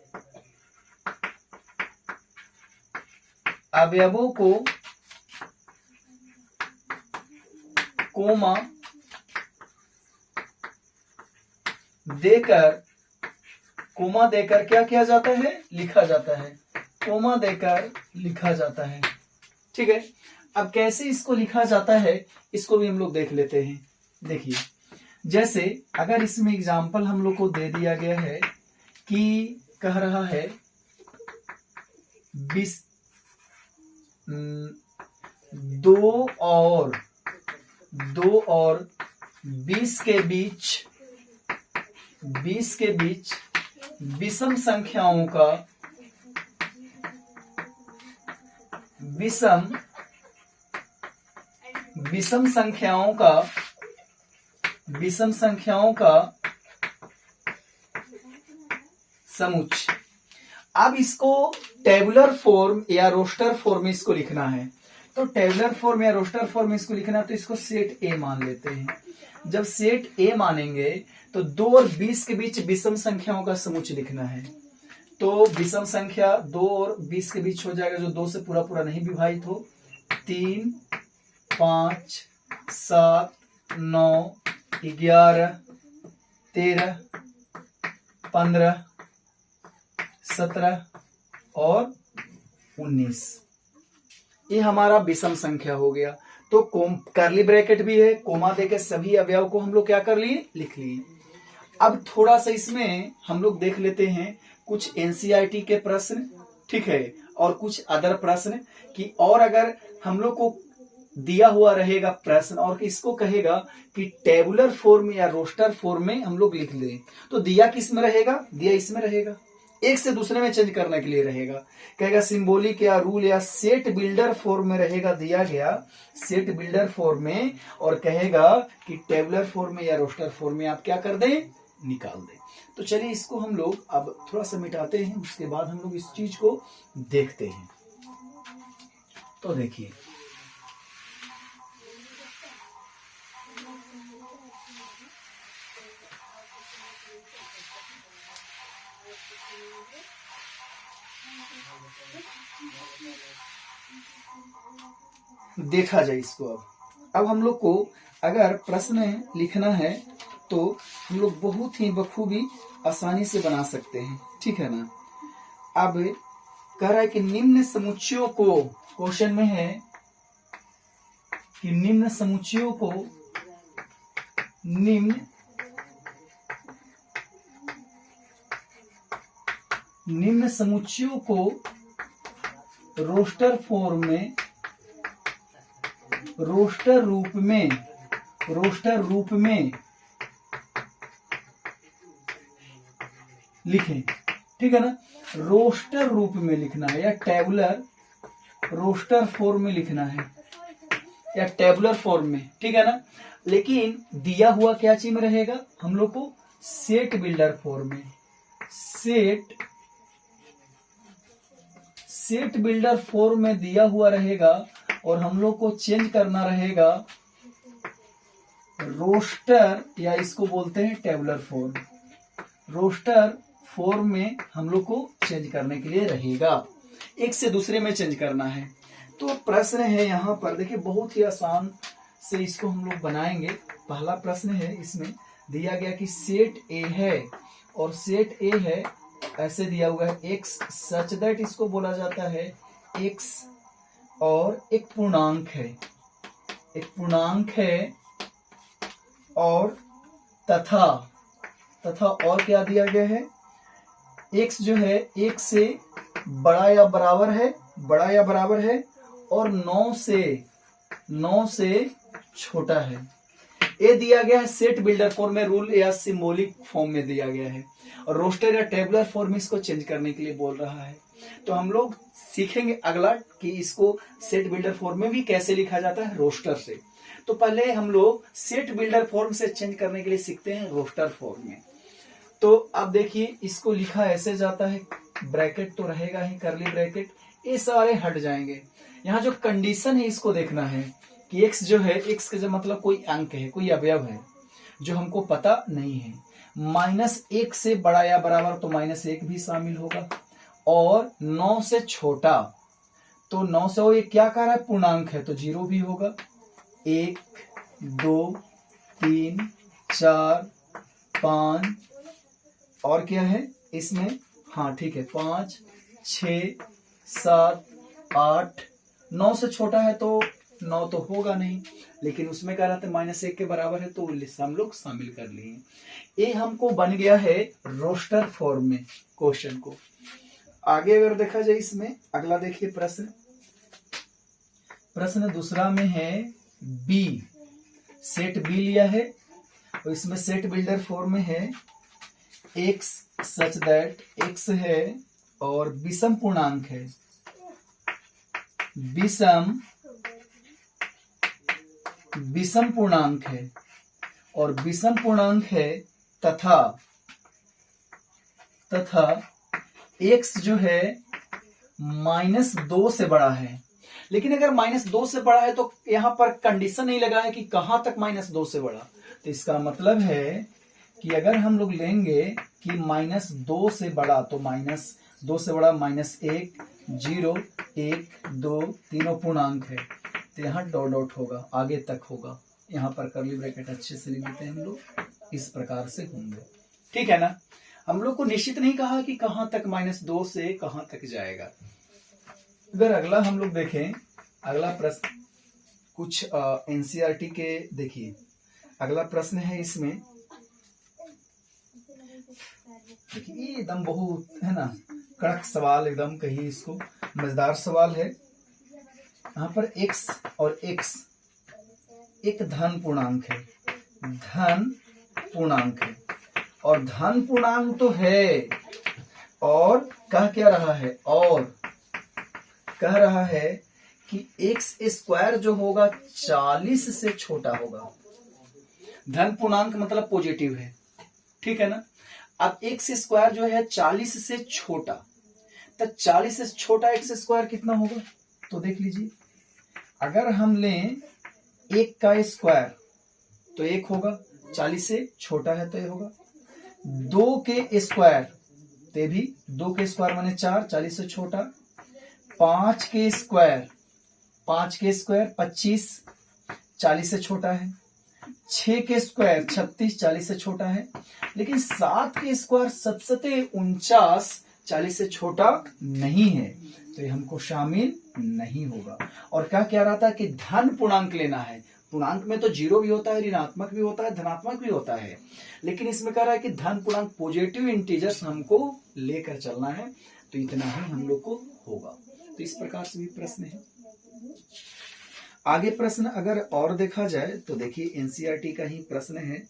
Speaker 1: अवयवों को कोमा देकर, कोमा देकर क्या किया जाता है, लिखा जाता है, कोमा देकर लिखा जाता है। ठीक है, अब कैसे इसको लिखा जाता है इसको भी हम लोग देख लेते हैं। देखिए, जैसे अगर इसमें एग्जाम्पल हम लोग को दे दिया गया है कि कह रहा है 2 और 20 के बीच, 20 के बीच विषम संख्याओं का, विषम संख्याओं का समुच्चय। अब इसको टेबुलर फॉर्म या रोस्टर फॉर्म में इसको लिखना है। तो टेबुलर फॉर्म या रोस्टर फॉर्म में इसको लिखना है, तो इसको सेट ए मान लेते हैं। जब सेट ए मानेंगे तो 2 और 20 के बीच विषम संख्याओं का समुच्चय लिखना है। तो विषम संख्या 2 और 20 के बीच हो जाएगा, जो 2 से पूरा पूरा नहीं विभाजित हो। 3, 5, 7, 9, 11, 13, 15, 17 और 19। ये हमारा विषम संख्या हो गया। तो कर्ली ब्रैकेट भी है, कोमा देके सभी अवयव को हम लोग क्या कर लिए, लिख लिए। अब थोड़ा सा इसमें हम लोग देख लेते हैं कुछ एनसीईआरटी के प्रश्न, ठीक है, और कुछ अदर प्रश्न कि और अगर हम लोग को दिया हुआ रहेगा प्रश्न और इसको कहेगा कि टेबुलर फॉर्म या रोस्टर फॉर्म में हम लोग लिख लें, तो दिया किस में रहेगा, दिया इसमें रहेगा, एक से दूसरे में चेंज करने के लिए रहेगा। कहेगा सिंबॉलिक या रूल या सेट बिल्डर फॉर्म में रहेगा दिया गया, सेट बिल्डर फॉर्म में, और कहेगा कि टेबुलर फॉर्म में या रोस्टर फॉर्म में आप क्या कर दें, निकाल दें। तो चलिए इसको हम लोग अब थोड़ा सा मिटाते हैं, उसके बाद हम लोग इस चीज को देखते हैं। तो देखिए, देखा जाए इसको। अब हम लोग को अगर प्रश्न लिखना है तो हम लोग बहुत ही बखूबी आसानी से बना सकते हैं, ठीक है ना। अब कह रहा है कि निम्न समुच्चयों को, क्वेश्चन में है कि निम्न समुच्चयों को, निम्न समुच्चयों को रोस्टर फॉर्म में, रोस्टर रूप में लिखें, ठीक है ना। रोस्टर रूप में लिखना है या टेबुलर रोस्टर फॉर्म में लिखना है या टेबुलर फॉर्म में, ठीक है ना। लेकिन दिया हुआ क्या चीज में रहेगा हम लोग को, सेट बिल्डर फॉर्म में, सेट बिल्डर फॉर्म में दिया हुआ रहेगा और हम लोग को चेंज करना रहेगा रोस्टर, या इसको बोलते हैं टेबुलर फॉर्म, रोस्टर फॉर्म में हम लोग को चेंज करने के लिए रहेगा, एक से दूसरे में चेंज करना है। तो प्रश्न है यहाँ पर, देखिए बहुत ही आसान से इसको हम लोग बनाएंगे। पहला प्रश्न है, इसमें दिया गया कि सेट ए है और सेट ए है, ऐसे दिया हुआ है एक्स सच दैट, इसको बोला जाता है एक्स, और एक पूर्णांक है, और तथा और क्या दिया गया है, x जो है 1 से बड़ा या बराबर है, और 9 से छोटा है। ये दिया गया है सेट बिल्डर फॉर्म में, रूल या सिंबॉलिक फॉर्म में दिया गया है, और रोस्टर या टेबुलर फॉर्म इसको चेंज करने के लिए बोल रहा है। तो हम लोग सीखेंगे अगला कि इसको सेट बिल्डर फॉर्म में भी कैसे लिखा जाता है, रोस्टर से। तो पहले हम लोग सेट बिल्डर फॉर्म से चेंज करने के लिए सीखते हैं रोस्टर फॉर्म में। तो अब देखिए इसको लिखा ऐसे जाता है, ब्रैकेट तो रहेगा ही, कर्ली ब्रैकेट, ये सारे हट जाएंगे। यहाँ जो कंडीशन है इसको देखना है कि x जो है, x का जो मतलब कोई अंक है, कोई अवयव है जो हमको पता नहीं है। -1 से बड़ा या बराबर तो -1 भी शामिल होगा, और 9 से छोटा तो 9 से वो ये क्या कह रहा है, पूर्णांक है तो 0 भी होगा। 1 2 3 4 5 और क्या है इसमें, हाँ ठीक है, 5 6 7 8 9 से छोटा है तो 9 तो होगा नहीं, लेकिन उसमें कह रहा था -1 के बराबर है तो हम लोग शामिल कर लिए। ये हमको बन गया है रोस्टर फॉर्म में क्वेश्चन को। आगे अगर देखा जाए इसमें अगला देखिए प्रश्न दूसरा में है बी, सेट बी लिया है और इसमें सेट बिल्डर फॉर्म में है x सच दैट x है और विषम पूर्णांक है, विषम पूर्णांक है और विषम पूर्णांक है तथा x जो है -2 से बड़ा है। लेकिन अगर -2 से बड़ा है तो यहां पर कंडीशन नहीं लगा है कि कहां तक -2 से बड़ा, तो इसका मतलब है कि अगर हम लोग लेंगे कि -2 से बड़ा तो -2 से बड़ा -1 0 1 2 तीनों पूर्णांक है तो यहाँ डॉट डॉट होगा, आगे तक होगा। यहाँ पर कर्ली ब्रैकेट अच्छे से लिख देते हैं हम लोग, इस प्रकार से होंगे, ठीक है ना। हम लोग को निश्चित नहीं कहा कि कहां तक -2 से कहां तक जाएगा। अगर अगला हम लोग देखें, अगला प्रश्न कुछ एनसीईआरटी के देखिए, अगला प्रश्न है इसमें, देखिए ये एकदम बहुत है ना कड़क सवाल, एकदम कहिए इसको मजेदार सवाल है। यहाँ पर x और x एक धन पूर्णांक है, धन पूर्णांक है और धन पूर्णांक तो है, और कह क्या रहा है, और कह रहा है कि x² जो होगा 40 से छोटा होगा। धन पूर्णांक मतलब पॉजिटिव है, ठीक है ना। अब x² जो है 40 से छोटा, तो 40 से छोटा x² कितना होगा, तो देख लीजिए, अगर हम लें 1 का स्क्वायर तो 1 होगा, 40 से छोटा है तो ये होगा। 2 के स्क्वायर तो भी 2 के स्क्वायर माने 4, 40 से छोटा। 5 के स्क्वायर 25, 40 से छोटा है। 6 के स्क्वायर 36, 40 से छोटा है। लेकिन 7 के स्क्वायर 49, 40 से छोटा नहीं है, तो ये हमको शामिल नहीं होगा। और क्या रहा था कि धन पूर्णांक लेना है। पूर्णांक में तो 0 भी होता है, ऋणात्मक भी होता है, धनात्मक भी होता है, लेकिन इसमें कह रहा है कि धन पूर्णांक पॉजिटिव इंटीजर्स हमको लेकर चलना है, तो इतना ही हम लोग को होगा। तो इस प्रकार से भी प्रश्न है। आगे प्रश्न अगर और देखा जाए तो देखिए एनसीईआरटी का ही प्रश्न है,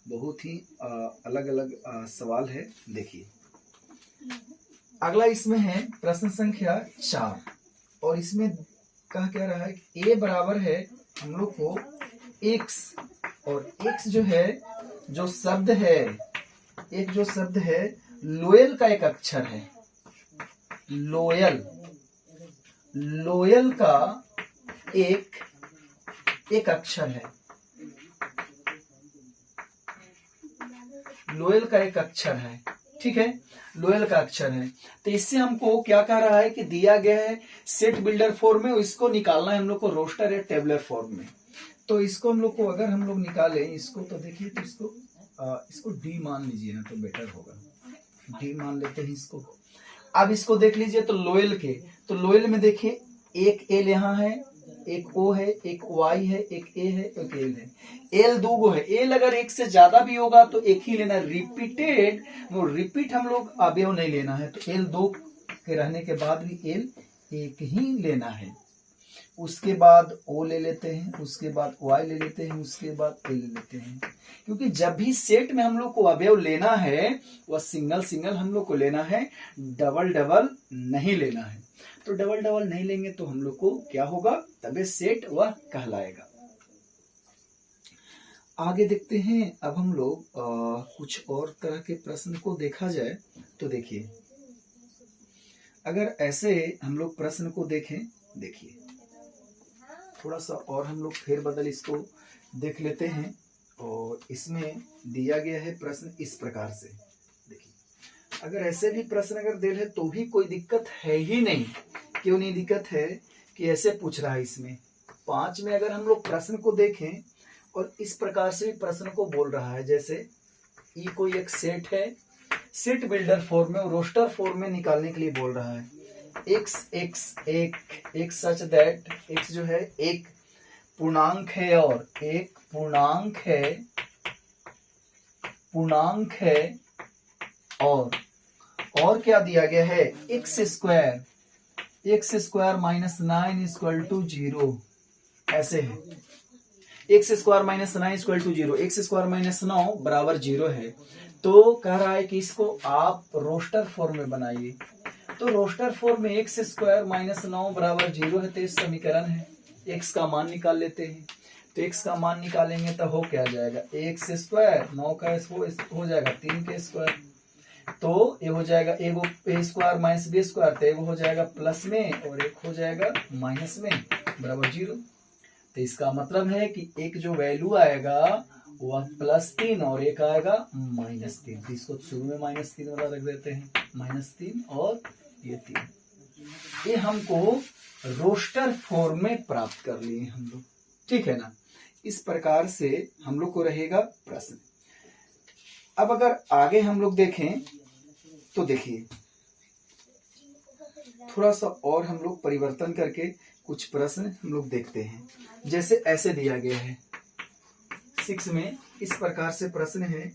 Speaker 1: बहुत ही अलग अलग सवाल है। देखिए अगला इसमें है प्रश्न संख्या 4 और इसमें कह क्या रहा है कि a बराबर है हम लोग को x, और x जो है, जो शब्द है, एक जो शब्द है लोयल का एक अक्षर है, लोयल का एक अक्षर है, लोयल का एक अक्षर है, ठीक है, लोयल का अक्षर है। तो इससे हमको क्या कह रहा है कि दिया गया है सेट बिल्डर फॉर्म में, इसको निकालना है हम लोग को रोस्टर या टेबलर फॉर्म में। तो इसको हम लोग को अगर हम लोग निकालें इसको, तो देखिए तो इसको डी मान लीजिए ना तो बेटर होगा, डी मान लेते हैं इसको। अब इसको देख लीजिए तो लोयल में देखिए एक एल यहाँ है, एक ओ है, एक वाई है, एक ए है, एक एल है। एल 2 है, एल अगर 1 से ज्यादा भी होगा तो एक ही लेना, रिपीट हम लोग अवयव नहीं लेना है। तो एल 2 के रहने के बाद भी एल 1 ही लेना है। उसके बाद ओ ले लेते हैं, उसके बाद वाई ले लेते हैं, उसके बाद ए ले लेते हैं। क्योंकि जब भी सेट में हम लोग को अवयव लेना है वह सिंगल हम लोग को लेना है, डबल नहीं लेना है। तो डबल नहीं लेंगे तो हम लोग को क्या होगा, तबे सेट वह कहलाएगा। आगे देखते हैं अब हम लोग कुछ और तरह के प्रश्न को देखा जाए तो देखिए अगर ऐसे हम लोग प्रश्न को देखें, देखिए थोड़ा सा और हम लोग फेरबदल इसको देख लेते हैं। और इसमें दिया गया है प्रश्न इस प्रकार से, देखिए अगर ऐसे भी प्रश्न अगर दे रहे तो भी कोई दिक्कत है ही नहीं। क्यों नहीं दिक्कत है कि ऐसे पूछ रहा है। इसमें 5 में अगर हम लोग प्रश्न को देखें और इस प्रकार से प्रश्न को बोल रहा है, जैसे ई कोई एक सेट है, सेट बिल्डर फॉर्म में और रोस्टर फॉर्म में निकालने के लिए बोल रहा है। एक सच दैट एक्स जो है एक पूर्णांक है और एक पूर्णांक है और क्या दिया गया है, x square minus 9 equal to 0। ऐसे है x square minus 9 equal to 0, x square minus 9 बराबर 0 है। तो कह रहा है कि इसको आप रोस्टर फॉर्म में बनाइए। तो रोस्टर फॉर्म में एक्स स्क्वायर माइनस 9 बराबर 0 है, तो इस समीकरण है। एक्स का मान निकाल लेते हैं। तो एक्स का मान निकालेंगे तो हो क्या जाएगा, एक्स स्क्वायर 9 का हो जाएगा 3 के स्क्वायर, तो ये हो जाएगा ए स्क्वायर माइनस बी स्क्वायर, तो वो हो जाएगा प्लस में और एक हो जाएगा माइनस में बराबर 0। तो इसका मतलब है कि एक जो वैल्यू आएगा वह +3 और एक आएगा -3। तो इसको शुरू में -3 वाला रख देते हैं, -3 और ये 3। ये हमको रोस्टर फॉर्म में प्राप्त कर लिए हम लोग, ठीक है ना। इस प्रकार से हम लोग को रहेगा प्रश्न। अब अगर आगे हम लोग देखें तो देखिए थोड़ा सा और हम लोग परिवर्तन करके कुछ प्रश्न हम लोग देखते हैं। जैसे ऐसे दिया गया है 6 में, इस प्रकार से प्रश्न है,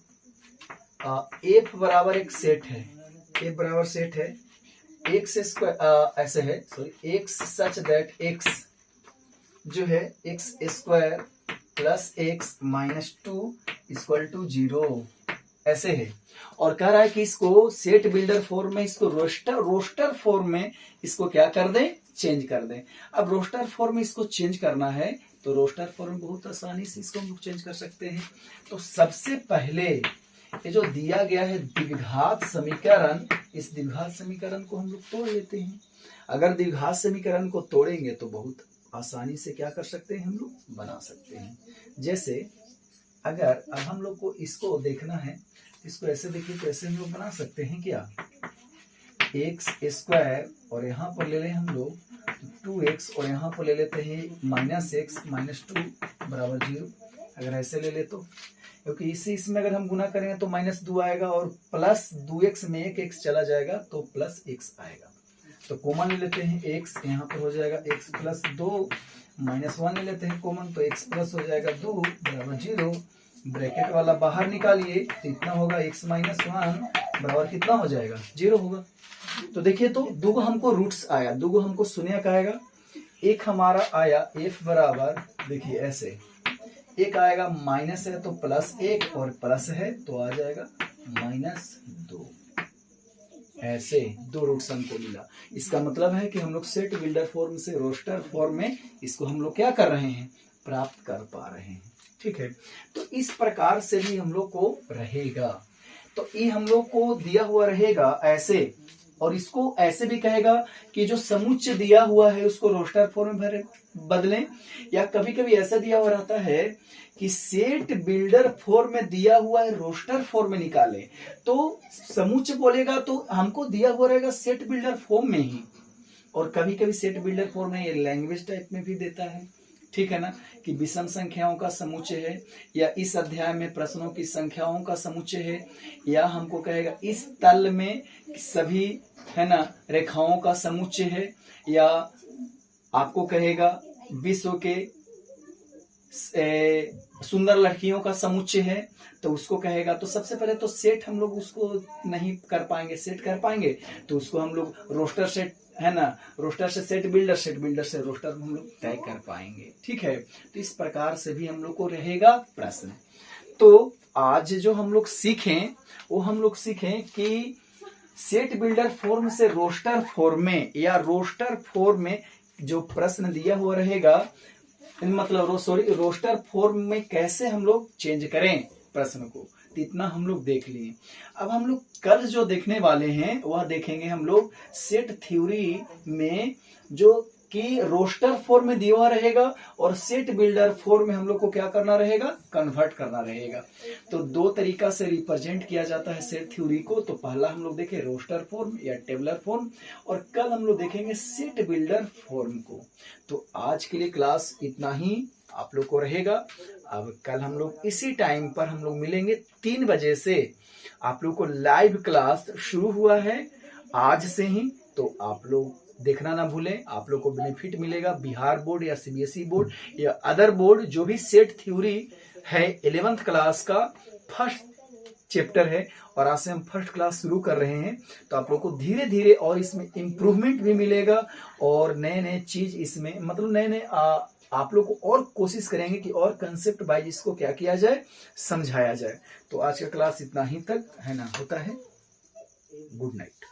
Speaker 1: एफ बराबर एक सेट है, एफ बराबर सेट है, एक्स स्क्वायर ऐसे है, sorry x such that x जो है x square plus x minus 2 equal to 0 ऐसे है। और कह रहा है कि इसको सेट बिल्डर फॉर्म में, इसको रोस्टर फॉर्म में इसको क्या कर दें, चेंज कर दें। अब रोस्टर फॉर्म में इसको चेंज करना है तो रोस्टर फॉर्म में बहुत आसानी से इसको हम लोग चेंज कर सकते हैं। तो सबसे पहले ये जो दिया गया है द्विघात समीकरण, इस द्विघात समीकरण को हम लोग तोड़ लेते हैं। अगर द्विघात समीकरण को तोड़ेंगे तो बहुत आसानी से क्या कर सकते हैं, हम लोग बना सकते हैं। जैसे अगर अब हम लोग को इसको देखना है, इसको ऐसे देखिए तो ऐसे हम लोग बना सकते हैं क्या, एक्स स्क्वायर और यहाँ पर ले लें हम लोग 2x और यहाँ पर ले लेते हैं -x माइनस 2 बराबर 0। अगर ऐसे ले ले तो, क्योंकि इसी इसमें अगर हम गुना करेंगे तो -2 आएगा और प्लस 2x में एक x चला जाएगा तो प्लस x आएगा। तो कॉमन ले लेते हैं x, यहाँ पर हो जाएगा x प्लस 2, -1 ले लेते हैं कॉमन तो x प्लस हो जाएगा 2 बराबर 0। ब्रैकेट वाला बाहर निकालिए तो इतना होगा x माइनस 1 बराबर कितना हो जाएगा, 0 होगा। तो देखिए तो दो हमको रूट्स आया, दो हमको शून्य का आएगा। एक हमारा आया f बराबर, देखिए ऐसे एक आएगा माइनस है तो +1 और प्लस है तो आ जाएगा -2। ऐसे दो रूट्स हमको मिला। इसका मतलब है कि हम लोग सेट बिल्डर फॉर्म से रोस्टर फॉर्म में इसको हम लोग क्या कर रहे हैं, प्राप्त कर पा रहे हैं, ठीक है। तो इस प्रकार से भी हम लोग को रहेगा। तो ये हम लोग को दिया हुआ रहेगा ऐसे, और इसको ऐसे भी कहेगा कि जो समुच्चय दिया हुआ है उसको रोस्टर फॉर्म में बदलें, या कभी कभी ऐसा दिया हुआ रहता है कि सेट बिल्डर फॉर्म में दिया हुआ है रोस्टर फॉर्म में निकालें। तो समुच्चय बोलेगा तो हमको दिया हुआ रहेगा सेट बिल्डर फॉर्म में ही, और कभी कभी सेट बिल्डर फॉर्म में ये लैंग्वेज टाइप में भी देता है, ठीक है ना, कि विषम संख्याओं का समुच्चय है, या इस अध्याय में प्रश्नों की संख्याओं का समुच्चय है, या हमको कहेगा इस तल में सभी है ना रेखाओं का समुच्चय है, या आपको कहेगा विश्व के सुंदर लड़कियों का समुच्चय है तो उसको कहेगा। तो सबसे पहले तो सेट हम लोग उसको नहीं कर पाएंगे, सेट कर पाएंगे तो उसको हम लोग रोस्टर सेट है ना, रोस्टर से सेट बिल्डर, सेट बिल्डर से रोस्टर हम लोग तय कर पाएंगे, ठीक है। तो इस प्रकार से भी हम लोग को रहेगा प्रश्न। तो आज जो हम लोग सीखें वो हम लोग सीखें कि सेट बिल्डर फॉर्म से रोस्टर फॉर्म में, या रोस्टर फॉर्म में जो प्रश्न दिया हुआ रहेगा, मतलब रोस्टर फॉर्म में कैसे हम लोग चेंज करें प्रश्न को, तो इतना हम लोग देख लिए। अब हम लोग कल जो देखने वाले हैं वह देखेंगे हम लोग सेट थ्योरी में जो कि रोस्टर फॉर्म में दिया हुआ रहेगा और सेट बिल्डर फॉर्म में हम लोग को क्या करना रहेगा, कन्वर्ट करना रहेगा। तो दो तरीका से रिप्रेजेंट किया जाता है सेट थ्योरी को। तो पहला हम लोग देखें रोस्टर फॉर्म या टेबलर फॉर्म, और कल हम लोग देखेंगे सेट बिल्डर फॉर्म को। तो आज के लिए क्लास इतना ही आप लोग को रहेगा। अब कल हम लोग इसी टाइम पर हम लोग मिलेंगे 3 बजे से। आप लोग को लाइव क्लास शुरू हुआ है आज से ही, तो आप लोग देखना ना भूलें। आप लोग को बेनिफिट मिलेगा। बिहार बोर्ड या सीबीएसई बोर्ड या अदर बोर्ड जो भी सेट थ्योरी है 11th क्लास का फर्स्ट चैप्टर है, और आज से हम फर्स्ट क्लास शुरू कर रहे हैं। तो आप लोग को धीरे धीरे और इसमें इम्प्रूवमेंट भी मिलेगा और नए नए चीज इसमें मतलब नए नए आप लोग को और कोशिश करेंगे कि और कंसेप्ट वाइज इसको क्या किया जाए, समझाया जाए। तो आज का क्लास इतना ही तक है ना, होता है। Good night.